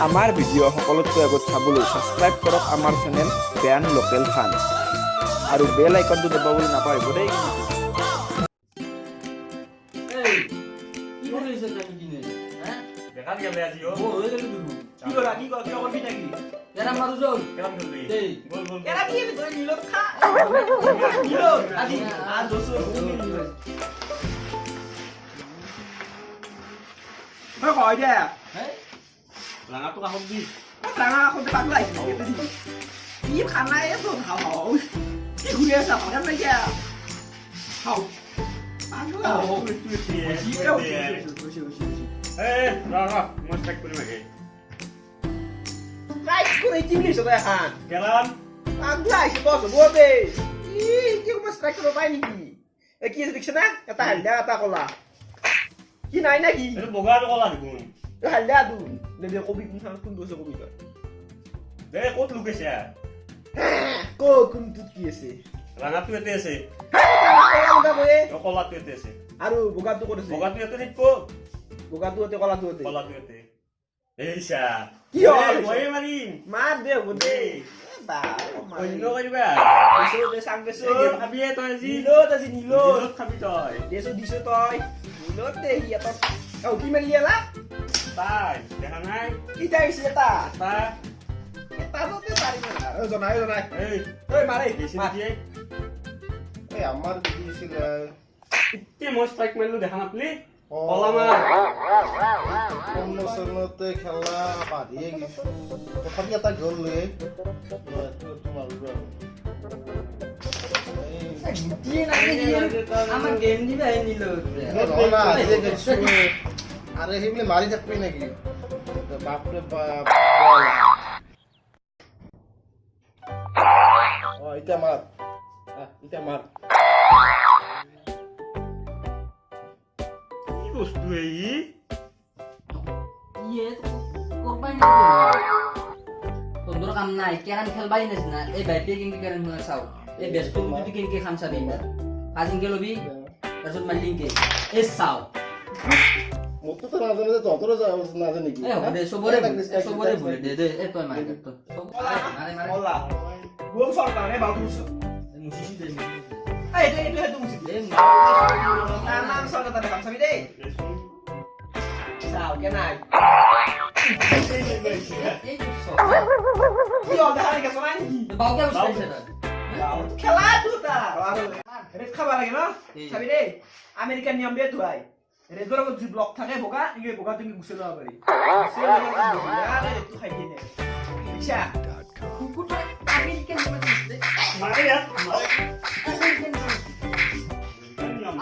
আমাৰ ভিডিঅ' সকলোতকৈ আগত চাবলৈ ছাবস্ক্ৰাইব কৰক আমাৰ চেনেল বেয়ান লোকেল ফান আৰু বেল আইকনটো দবাবলৈ নাপাহৰিব দেই। Langat tuh kahok di. Tanga aku tak lagi gitu sih. Iya karena itu hau. Ini gue sama kan aja. Hau. Aduh. Rara, mau cek punya lagi. Guys, gue rejim nih sudah kan. Jalan. Guys, bos, gue deh. Ih, gue mas strike apa ini? Lagi sedikit sana, kata handa kata kola. Kina ini lagi. Itu boga ada kola di gun. Handa tuh. Dari kopi pun sangat pun dosa kopi kan. Dari kot lukis ya. Kok kuntut kiasi. Langat tuh itu sih. Udah boleh. Kola tuh itu sih. Aduh, buka tuh kode sih. Boga tuh itu nih po. Buka tuh te kola tuh te. Kola tuh itu. Isya. Yo, boleh marin. Made, bude. Ba, Oh, ini kan juga. Besok deh sang besok. Kabi ya tuh sih. Nilo tadi Nilo. Kabi toy. Besok diso toy. Nilo deh ya toh. Kau gimana dia lah? Tai, jangan naik. Kita isi ta. Ta. Kita tuh tuh tarik mana? Zona. Hei, Mari. di sini dia. আমার দিয়েছিল Itu mau strike main lu dah hangat li. ও Kola mah. অন্য সন্নতে খেলা পারিয়ে গেছে তথাপি এটা গ'ল লৈ তোমার Dia আমার গেম দিবে নিলো। আরে হেবলে মারি থাকবি নাকি বাপরে বাপ ও এটা মার এটা মার Gusto aí. Iya, korban itu. Tunduk kam naik, kira খেলবাই না এই বাইতে কিনকে করেন মনে চাও এই ব্যস্ত যদি কিনকে খাম চাবি না কাজিন কে লবি তাৰছত মালিংকে এই চাও মতো তো নাজানে যে ততরে নাজানে কি এই হবে সবরে ভুলে দে এই তই মার তো সব মারে Kola. Gua sortane bagus. মুসিসি দে Itu musik. দে Tanam soalnya tadi kamu sabi deh. Sao cái này. এই সব Iya, udah hari ke sana lagi. বাও কে বসে এটা খেলা tuh ta. Red খাবার লাগে না? এই। চাবি দেই। আমেরিকান নিয়ম দিয়ে ধুয়াই। red গরম যে ব্লক থাকে বোকা, ইগে বোকা তুমি গুছে লওয়া পারি। আরে তুই খাই দিনে। আচ্ছা। কুকুরটা আমেরিকান দে Mari ya.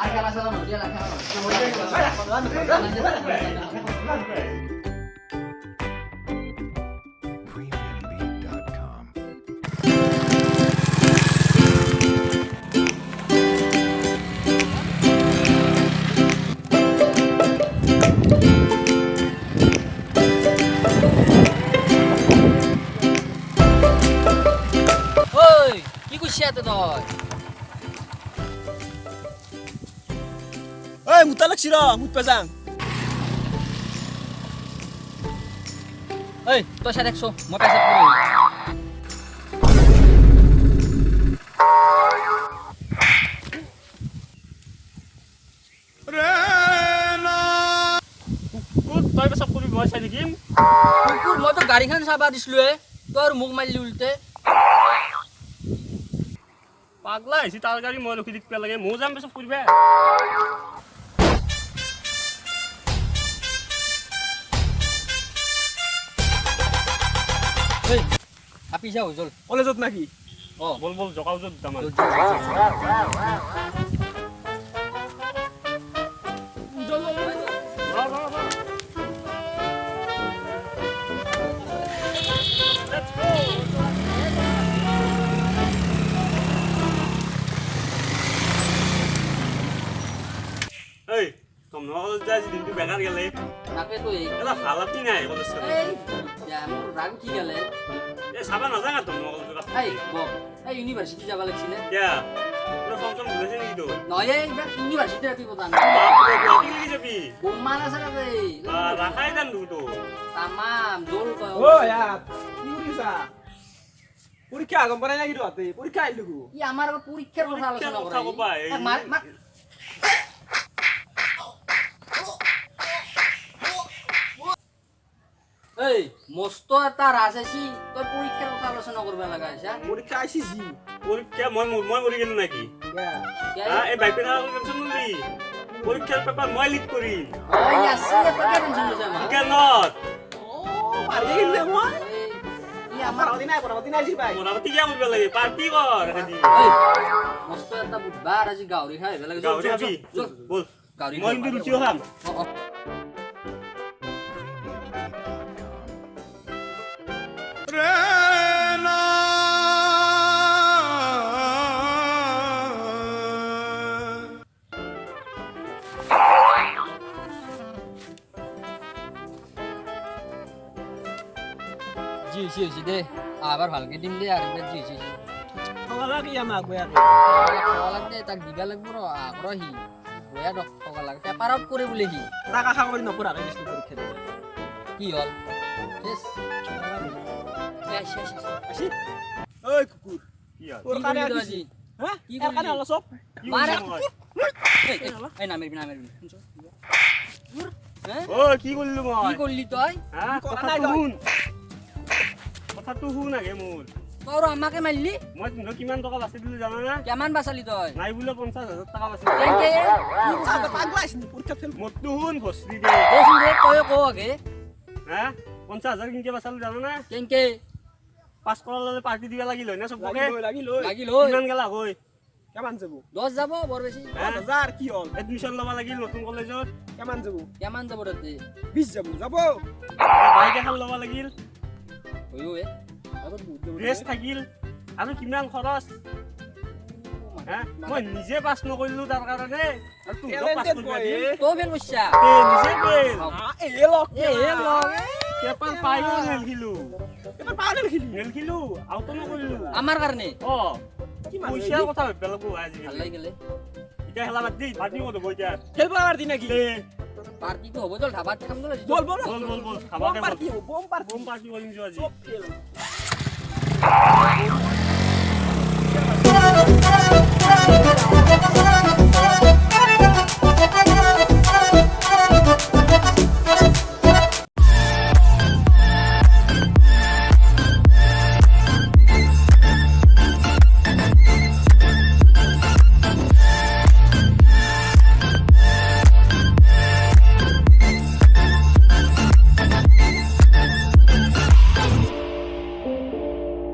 আর খেলা খেলা না দিয়া খেলা premiumbeat.com. ওই কি কইছিস এত তুই Oi, muta lagi sih mut pasang. ওই তোর সাথে 100 মই পয়সা পুরো Kut, toy besok kuri bawa saya dikim. কুকুর মই তো গাড়িখান চাবা দিছিলো তোর মুখ মারলি উল্টে Pagla, si tar gari mau lu kidik pelage, mau jam besok kuri be. ওই আপি যাও জল Kolaजত নাকি? ও Bol jokau jod daman. Let's go. Hey, kamu mau jadi di begar gale? নাপে তো এই Ela fala que nem, quando você এই যা মোর রাগ কি গেলে Eh, sabar na zanga tu mau juga. এই বক এই ইউনিভার্সিটি যাবা লাগছিল Ya. Lo ফংশন বুঝেছে নাকি তো নয় এইবার ইউনিভার্সিটি আপনি প্রধান বাপরে বাপ কি যাবি বোম্মান আছে না রে রাখাই দেন তো তামাম জোর কয় ও ইয়ার কি করিছা পরীক্ষা আগম পরে নাকি রাতে পরীক্ষা আইলু গো ই আমার আবার পরীক্ষার কথা আলোচনা কথা কবা এই এই মস্ত একটা রাজ আছি তোর পরীক্ষার কথা আলোচনা করবে লাগা আছে পরীক্ষা আইছিছি পরীক্ষা মই মরি গেল নাকি হ্যাঁ এই বাইপে না টেনশন নলি পরীক্ষার পেপার মই লিক করি ওই আসি এত টেনশন হচ্ছে আমার কেন ও পারি গেলে মই ই আমার পরাবতী নাই জি ভাই মোরাবতি কি করবে লাগে পার্টি কর এখানে এই মস্ত একটা বুধবার আজি গাউরি খাই লাগে গাউরি খাবি বল গাউরি মই কিন্তু রুচিও খাম জি জি জি দে আবার ভালকে দিম দে আর জি জি জি খাওয়া কি আমাক বয়া খাওয়া লাগবে তাক দিবা লাগব র আগ্রহী বয়া ডক খাওয়া লাগে পেপার আউট করে বলে হি টাকা খাওয়ারি নপরা গেছিল পরীক্ষা দিতে কি হল শেষ শেষ শেষ আসি ওই কুকুর কি আর তোর কানে আসি হ্যাঁ কি এর কানে হলো সব কি মারে বললি এই না মেরবি হ্যাঁ ও কি করলি কি মই করলি তুই হ্যাঁ করা কথা নাই তো তই। শুন কথা তো শুন আগে মোর তোর আমাকে মারলি মই তোক কিমান টকা বাচি দিলো জানা না কেমন বাঁচালি তুই নাই বুলে 50,000 টাকা বাচি কেনকে পাগলা আসনি পরীক্ষা ফেল মোর তো শুন ভসরি দে দেখিন দে কয় কো আগে হ্যাঁ 50,000 কিনকে বাচালো জানা না কেনকে পাস করার লগে পার্টি দিবা লাগিল না সবকে লাগিল লাগিল কিমান গেলা কই কেমন যাব 10 যাব বড় বেশি হ্যাঁ 10,000 কি হল এডমিশন লবা লাগিল নতুন কলেজত কেমন যাব কেমন যাব রে 20 যাব যাব বাইক এখন লবা লাগিল হইও এ ড্রেস থাকিল আৰু কিমান খৰচ হ্যাঁ মই নিজে পাস নকৰিলো তাৰ কাৰণে আৰু তুই পাস Talented কৰিবা boy, দি eh? তো ফেল বসছা নিজে ফেল এ লক এ লগ পেপাৰ পাইও নেলখিলো এটা পাগল খেলি নেলখিলো আউটো নকৰিলো আমাৰ কাৰণে অ কি মানে পইচাৰ কথা ভাবিব লাগব ভাল আজিকালি লাগি গেলে এতিয়া খেলা বাদ দি পাৰ্টি কত হ'ব এতিয়া খেলবা পারতি নাকি দে পার্টি তো হবো চল ধাবাত খাম চল বল বল বল বল বল খাবা বম কে পারতি বম পারতি বোম পাৰ্টি কৰিম আজি সব খেল